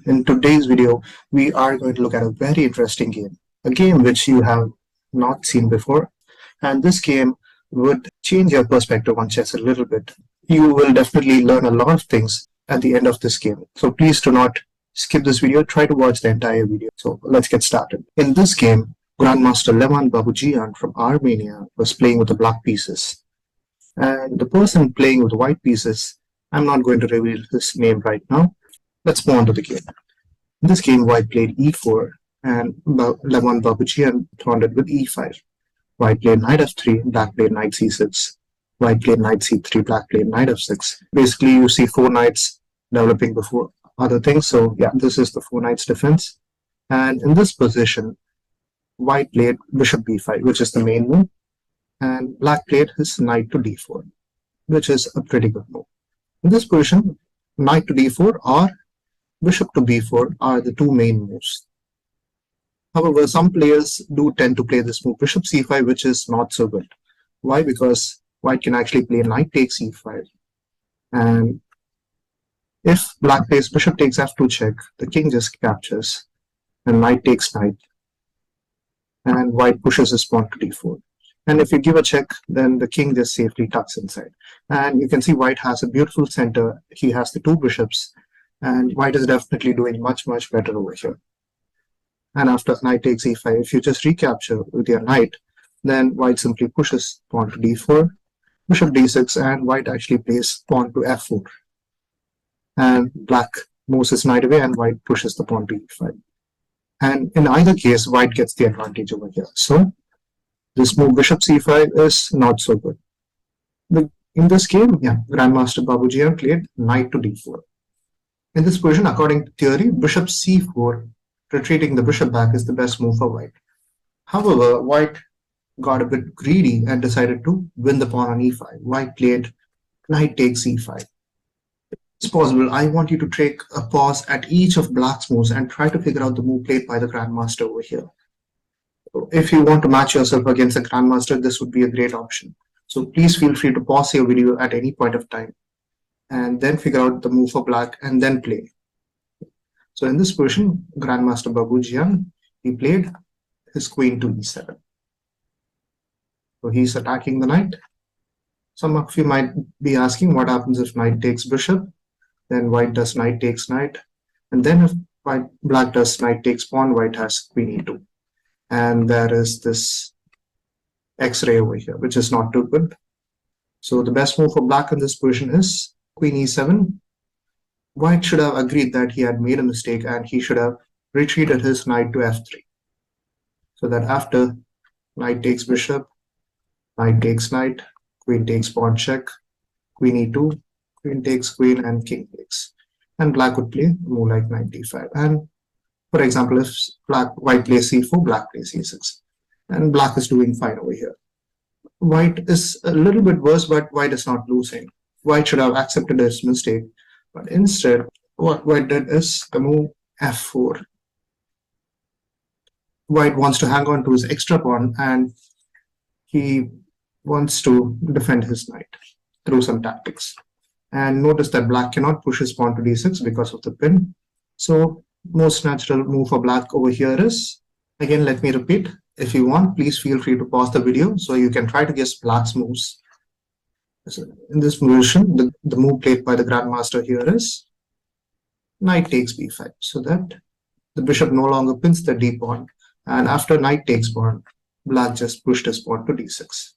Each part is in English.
In today's video, we are going to look at a very interesting game, a game which you have not seen before. And this game would change your perspective on chess a little bit. You will definitely learn a lot of things at the end of this game. So please do not skip this video. Try to watch the entire video. So let's get started. In this game, Grandmaster Levan Babujian from Armenia was playing with the black pieces. And the person playing with white pieces, I'm not going to reveal his name right now. Let's move on to the game. In this game, white played e4 and Levan Babujian responded with e5. White played knight f3, black played knight c6. White played knight c3, black played knight f6. Basically, you see four knights developing before other things. So yeah, this is the four knights defense. And in this position, white played bishop b5, which is the main move. And black played his knight to d4, which is a pretty good move. In this position, knight to d4 or bishop to b4 are the two main moves. However, some players do tend to play this move, bishop c5, which is not so good. Why? Because white can actually play knight takes e5. And if black plays bishop takes f2 check, the king just captures, and knight takes knight. And white pushes his pawn to d4. And if you give a check, then the king just safely tucks inside. And you can see white has a beautiful center. He has the two bishops. And white is definitely doing much better over here. And after knight takes e5, if you just recapture with your knight, then white simply pushes pawn to d4, bishop d6, and white actually plays pawn to f4. And black moves his knight away, and white pushes the pawn to e5. And in either case, white gets the advantage over here. So this move bishop c5 is not so good. In this game, Grandmaster Babujian played knight to d4. In this position, according to theory, bishop c4, retreating the bishop back, is the best move for white. However, white got a bit greedy and decided to win the pawn on e5. White played knight takes e5. It's possible. I want you to take a pause at each of black's moves and try to figure out the move played by the Grandmaster over here. If you want to match yourself against a Grandmaster, this would be a great option. So please feel free to pause your video at any point of time and then figure out the move for black and then play. So in this position, Grandmaster Babujian, he played his queen to e7. So he's attacking the knight. Some of you might be asking what happens if knight takes bishop. Then white does knight takes knight. And then if black does knight takes pawn, white has queen e2. And there is this X-ray over here, which is not too good. So the best move for black in this position is queen e7. White should have agreed that he had made a mistake and he should have retreated his knight to f3. So that after knight takes bishop, knight takes knight, queen takes pawn check, queen e2, queen takes queen, and king takes. And black would play a move like knight d5. And for example, if white plays c4, black plays c6. And black is doing fine over here. White is a little bit worse, but white is not losing. White should have accepted his mistake. But instead, what white did is the move f4. White wants to hang on to his extra pawn and he wants to defend his knight through some tactics. And notice that black cannot push his pawn to d6 because of the pin. So most natural move for black over here is, again, let me repeat, if you want, please feel free to pause the video so you can try to guess black's moves. So in this position, the move played by the Grandmaster here is knight takes b5, so that the bishop no longer pins the d pawn. And after knight takes pawn, black just pushed his pawn to d6.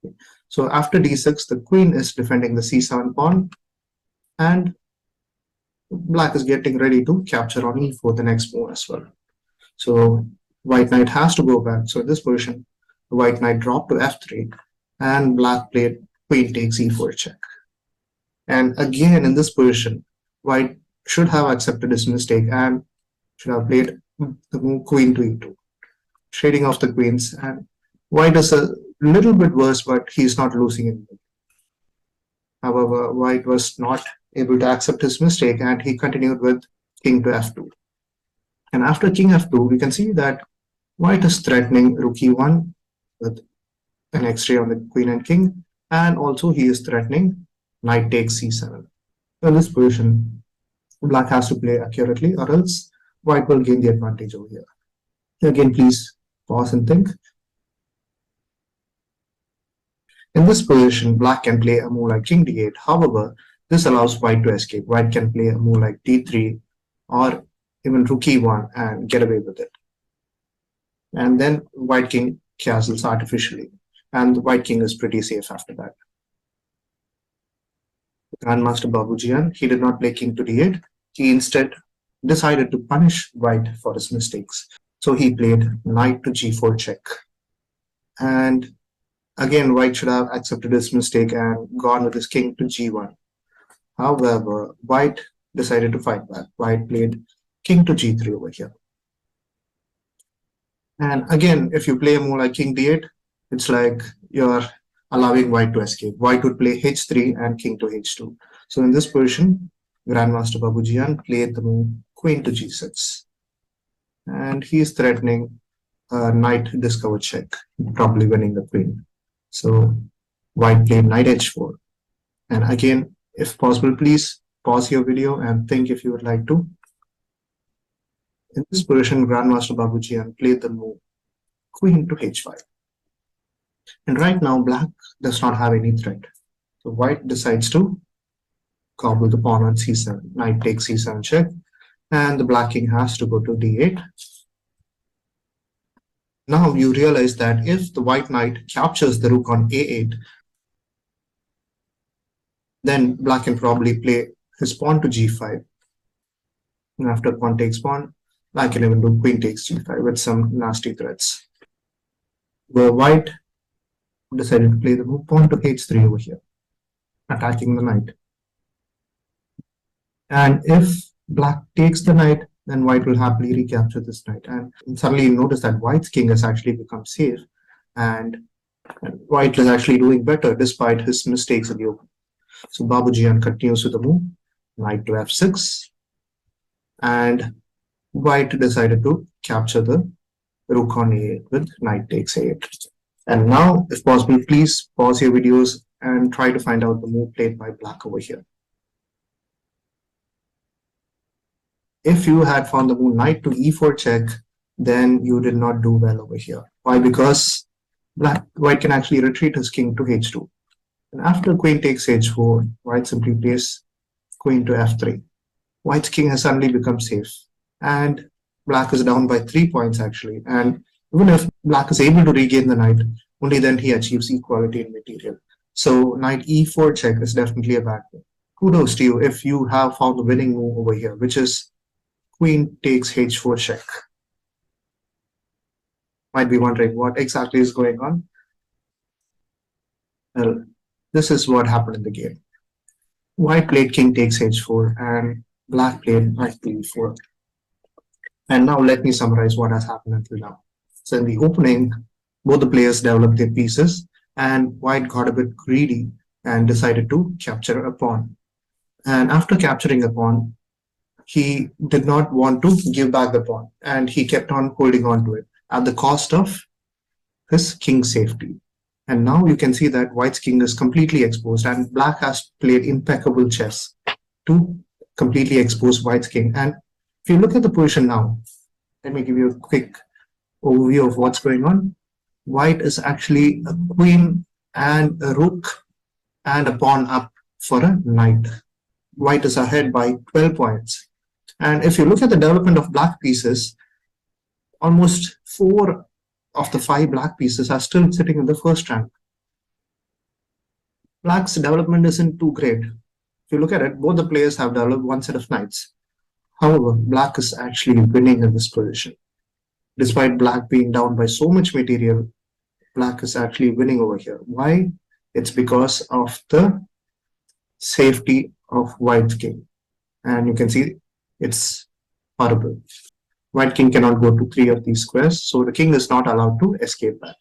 Okay. So after d6, the queen is defending the c7 pawn, and black is getting ready to capture on e4 the next move as well. So white knight has to go back. So in this position, the white knight dropped to f3, and black played queen takes e4 check. And again, in this position, white should have accepted his mistake and should have played the move queen to e2, trading off the queens. And white is a little bit worse, but he's not losing anything. However, white was not able to accept his mistake and he continued with king to f2. And after king f2, we can see that white is threatening rook e1 with an X-ray on the queen and king, and also he is threatening knight takes c7. In this position, Black has to play accurately, or else white will gain the advantage over here. Again, please pause and think. In this position, black can play a move like king d8. However, this allows white to escape. White can play a move like d3 or even rook e1 and get away with it. And then white king castles artificially. And the white king is pretty safe after that. Grandmaster Babujian, he did not play king to d8. He instead decided to punish white for his mistakes. So he played knight to g4 check. And again, white should have accepted his mistake and gone with his king to g1. However, white decided to fight back. White played king to g3 over here. And again, if you play a move like king d8, it's like you're allowing white to escape. White would play h3 and king to h2. So in this position, Grandmaster Babujian played the move queen to g6. And he is threatening a knight discover check, probably winning the queen. So white played knight h4. And again, if possible, please pause your video and think if you would like to. In this position, Grandmaster Babujian played the move queen to h5. And right now, black does not have any threat. So white decides to cobble the pawn on c7. Knight takes c7 check, and the black king has to go to d8. Now you realize that if the white knight captures the rook on a8, then black can probably play his pawn to g5. And after pawn takes pawn, black can even do queen takes g5 with some nasty threats. Where white decided to play the move pawn to h3 over here, attacking the knight. And if black takes the knight, then white will happily recapture this knight. And suddenly you notice that white's king has actually become safe, and white is actually doing better despite his mistakes in the open. So Babujian continues with the move, knight to f6, and white decided to capture the rook on a8 with knight takes a8. And now, if possible, please pause your videos and try to find out the move played by black over here. If you had found the move knight to e4 check, then you did not do well over here. Why? Because white can actually retreat his king to h2. And after queen takes h4, white simply plays queen to f3. White's king has suddenly become safe. And black is down by 3 points actually. And even if black is able to regain the knight, only then he achieves equality in material. So knight e4 check is definitely a bad thing. Kudos to you if you have found the winning move over here, which is queen takes h4 check. Might be wondering what exactly is going on. Well, this is what happened in the game. White played king takes h4 and black played knight to e4. And now let me summarize what has happened until now. So in the opening, both the players developed their pieces, and white got a bit greedy and decided to capture a pawn. And after capturing a pawn, he did not want to give back the pawn, and he kept on holding on to it at the cost of his king's safety. And now you can see that white's king is completely exposed, and black has played impeccable chess to completely expose white's king. And if you look at the position now, let me give you a quick overview of what's going on. White is actually a queen and a rook and a pawn up for a knight. White is ahead by 12 points. And if you look at the development of black pieces, almost 4 of the 5 black pieces are still sitting in the first rank. Black's development isn't too great. If you look at it, both the players have developed one set of knights. However, black is actually winning in this position. Despite black being down by so much material, black is actually winning over here. Why? It's because of the safety of white's king. And you can see it's horrible. White king cannot go to 3 of these squares, so the king is not allowed to escape back.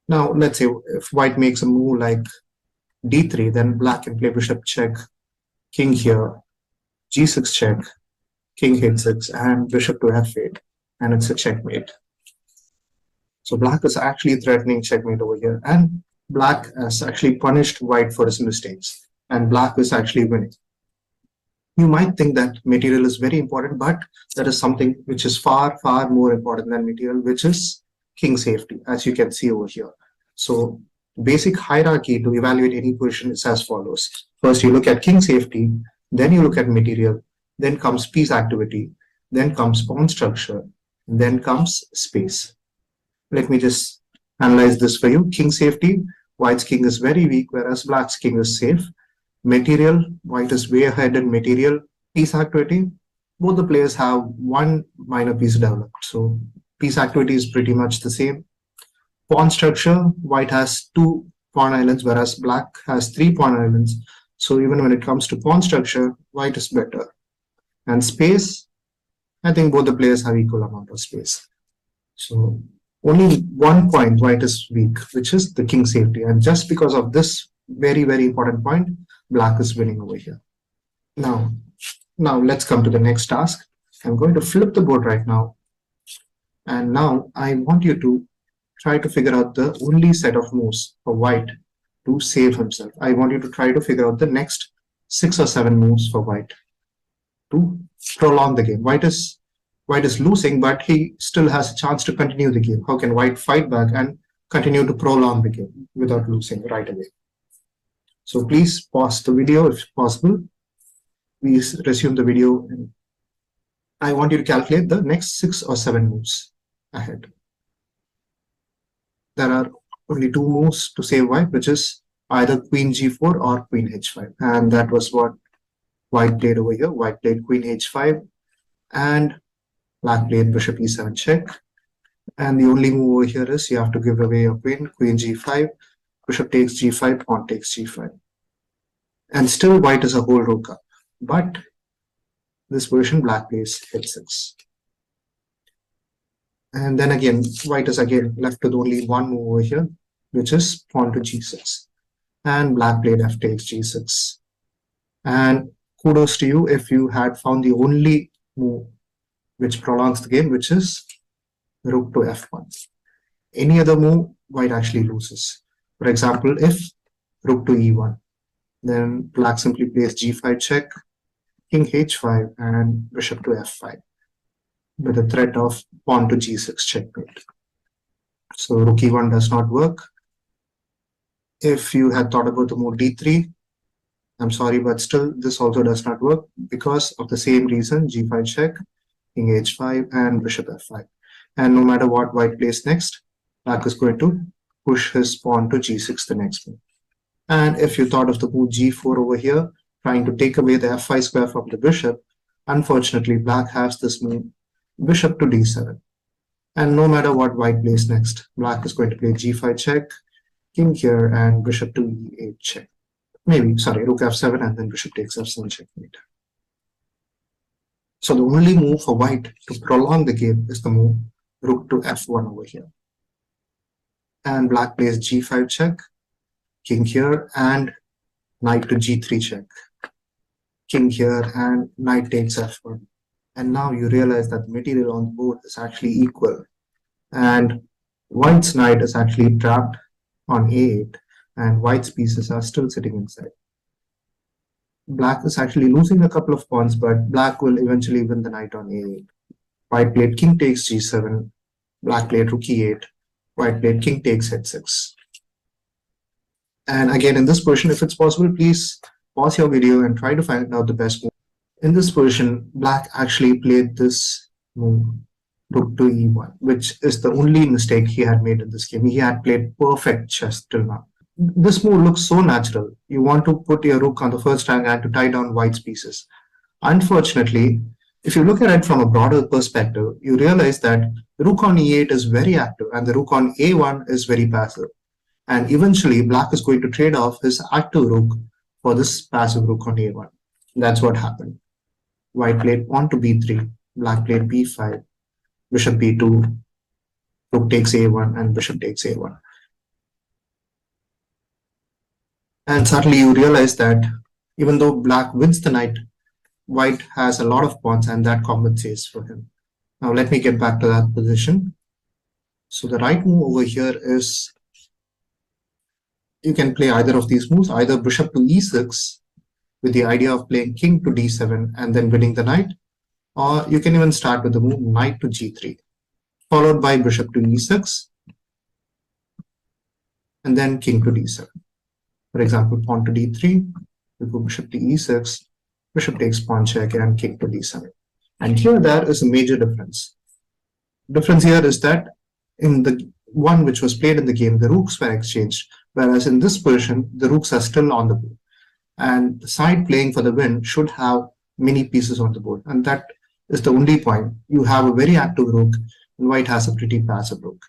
Now, let's say if white makes a move like d3, then black can play bishop check, king here, g6 check, king h6, and bishop to f8, and it's a checkmate. So black is actually threatening checkmate over here, and black has actually punished white for his mistakes, and black is actually winning. You might think that material is very important, but there is something which is far, far more important than material, which is king safety, as you can see over here. So basic hierarchy to evaluate any position is as follows. First, you look at king safety, then you look at material, then comes piece activity, then comes pawn structure, then comes space. Let me just analyze this for you. King safety, white's king is very weak, whereas black's king is safe. Material, white is way ahead in material. Piece activity, both the players have one minor piece developed. So piece activity is pretty much the same. Pawn structure, white has two pawn islands, whereas black has three pawn islands. So even when it comes to pawn structure, white is better. And space, I think both the players have equal amount of space. So only one point white is weak, which is the king safety. And just because of this very, very important point, black is winning over here. Now, let's come to the next task. I'm going to flip the board right now. And now I want you to try to figure out the only set of moves for white to save himself. I want you to try to figure out the next 6 or 7 moves for white to prolong the game. White is losing, but he still has a chance to continue the game. How can white fight back and continue to prolong the game without losing right away? So please pause the video if possible. Please resume the video. And I want you to calculate the next 6 or 7 moves ahead. There are only 2 moves to save white, which is either queen g4 or queen h5. And that was what white played over here. White played queen h5 and black played bishop e7 check. And the only move over here is you have to give away your queen, queen g5, bishop takes g5, pawn takes g5. And still white is a whole rook up. But this version, black plays h6. And then again, white is again left with only one move over here, which is pawn to g6. And black played f takes g6. And kudos to you if you had found the only move which prolongs the game, which is rook to f1. Any other move, white actually loses. For example, if rook to e1, then black simply plays g5 check, king h5, and bishop to f5 with a threat of pawn to g6 checkmate. So rook e1 does not work. If you had thought about the move d3, I'm sorry, but still this also does not work because of the same reason, g5 check, king h5, and bishop f5. And no matter what white plays next, black is going to push his pawn to g6 the next move. And if you thought of the move g4 over here, trying to take away the f5 square from the bishop, unfortunately black has this move, bishop to d7. And no matter what white plays next, black is going to play g5 check, king here, and bishop to e8 check. Maybe, sorry, rook f7 and then bishop takes f7 checkmate. So the only move for white to prolong the game is the move rook to f1 over here. And black plays g5 check, king here, and knight to g3 check, king here, and knight takes f1. And now you realize that the material on the board is actually equal. And white's knight is actually trapped on a8, and white's pieces are still sitting inside. Black is actually losing a couple of pawns, but black will eventually win the knight on a8. White played king takes g7, black played rook e8, white played king takes h6. And again, in this position, if it's possible, please pause your video and try to find out the best move. In this version, black actually played this move, rook to e1, which is the only mistake he had made in this game. He had played perfect chess till now. This move looks so natural. You want to put your rook on the first rank and to tie down white's pieces. Unfortunately, if you look at it from a broader perspective, you realize that the rook on e8 is very active and the rook on a1 is very passive. And eventually, black is going to trade off his active rook for this passive rook on a1. That's what happened. White played pawn to b3, black played b5, bishop b2, rook takes a1, and bishop takes a1. And suddenly you realize that even though black wins the knight, white has a lot of pawns and that compensates for him. Now let me get back to that position. So the right move over here is, you can play either of these moves, either bishop to e6, with the idea of playing king to d7 and then winning the knight, or you can even start with the move knight to g3, followed by bishop to e6, and then king to d7. For example, pawn to d3, we go bishop to e6, bishop takes pawn check, and king to d7. And here there is a major difference. Difference here is that in the one which was played in the game, the rooks were exchanged, whereas in this position, the rooks are still on the board. And the side playing for the win should have many pieces on the board. And that is the only point. You have a very active rook, and white has a pretty passive rook.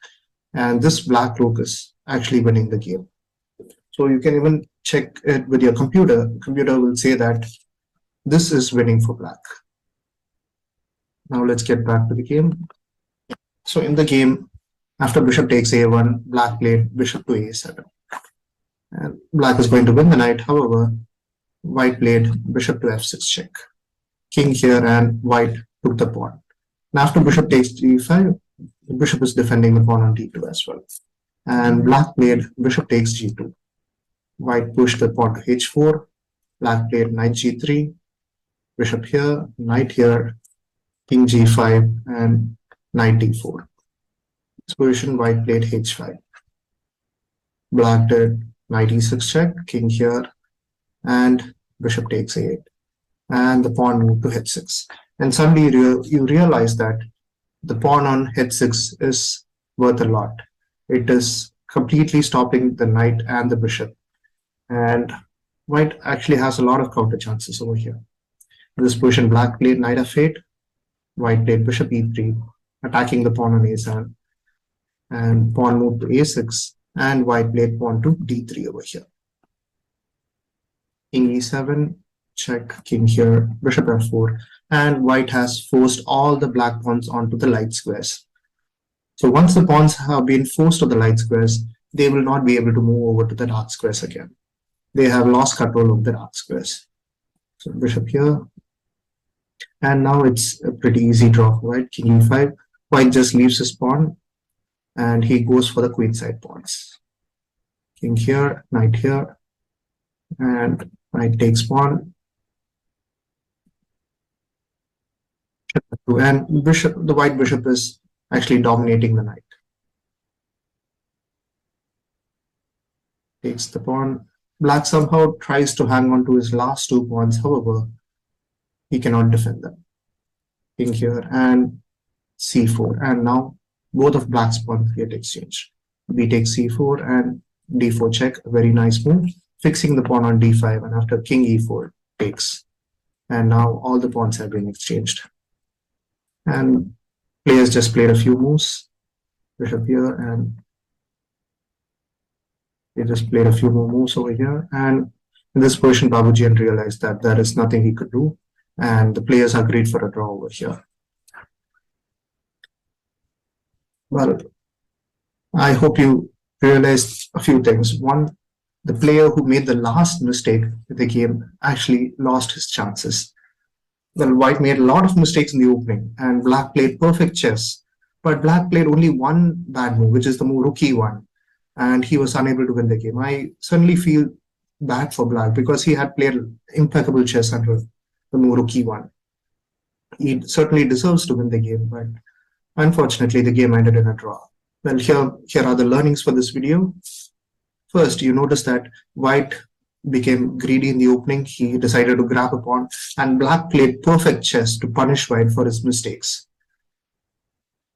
And this black rook is actually winning the game. So you can even check it with your computer. The computer will say that this is winning for black. Now let's get back to the game. So in the game, after bishop takes a1, black played bishop to a7. And black is going to win the knight. However, white played bishop to f6 check. King here, and white took the pawn. And after bishop takes g5, the bishop is defending the pawn on d2 as well. And black played bishop takes g2. White pushed the pawn to h4. Black played knight g3. Bishop here, knight here, king g5, and knight d4. This position, white played h5. Black did knight e6 check, king here, and bishop takes a8. And the pawn moved to h6. And suddenly you realize that the pawn on h6 is worth a lot. It is completely stopping the knight and the bishop. And white actually has a lot of counter chances over here. In this position, black played knight f8. White played bishop e3, attacking the pawn on a7. And pawn moved to a6. And white played pawn to d3 over here. King e7, check, king here, bishop f4. And white has forced all the black pawns onto the light squares. So once the pawns have been forced to the light squares, they will not be able to move over to the dark squares again. They have lost control of the dark squares. So bishop here. And now it's a pretty easy draw for white. King e5. White just leaves his pawn and he goes for the queenside pawns. King here, knight here, and knight takes pawn. And bishop, the white bishop is actually dominating the knight. Takes the pawn. Black somehow tries to hang on to his last two pawns. However, he cannot defend them. King here and c4. And now both of black's pawns get exchanged. B takes c4 and d4 check. A very nice move. Fixing the pawn on d5. And after king e4 takes. And now all the pawns have been exchanged. And players just played a few moves. Bishop here, and they just played a few more moves over here. And in this position, Babujian realized that there is nothing he could do. And the players agreed for a draw over here. Well, I hope you realized a few things. One, the player who made the last mistake in the game actually lost his chances. Well, white made a lot of mistakes in the opening, and black played perfect chess. But black played only one bad move, which is the move rook e1, and he was unable to win the game. I certainly feel bad for black because he had played impeccable chess under the move rook e1. He certainly deserves to win the game, but unfortunately, the game ended in a draw. Well, here are the learnings for this video. First, you notice that white became greedy in the opening. He decided to grab a pawn, and black played perfect chess to punish white for his mistakes.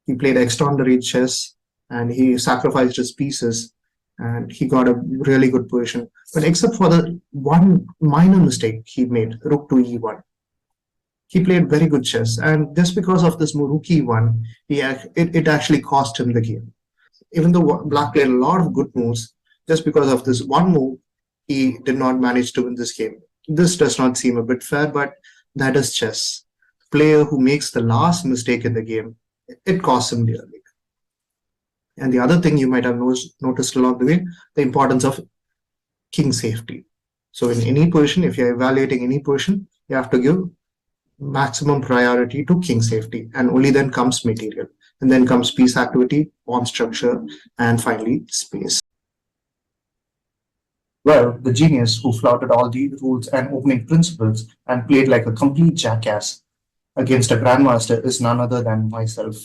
He played extraordinary chess and he sacrificed his pieces and he got a really good position. But except for the one minor mistake he made, rook to e1, he played very good chess. And just because of this move rook e1, it actually cost him the game. Even though black played a lot of good moves, just because of this one move, he did not manage to win this game. This does not seem a bit fair, but that is chess. The player who makes the last mistake in the game, it costs him dearly. And the other thing you might have noticed along the way, the importance of king safety. So in any position, if you're evaluating any position, you have to give maximum priority to king safety, and only then comes material. And then comes piece activity, pawn structure, and finally space. Well, the genius who flouted all the rules and opening principles and played like a complete jackass against a grandmaster is none other than myself.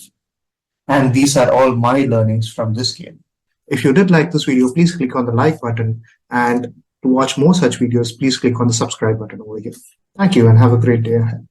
And these are all my learnings from this game. If you did like this video, please click on the like button. And to watch more such videos, please click on the subscribe button over here. Thank you and have a great day ahead.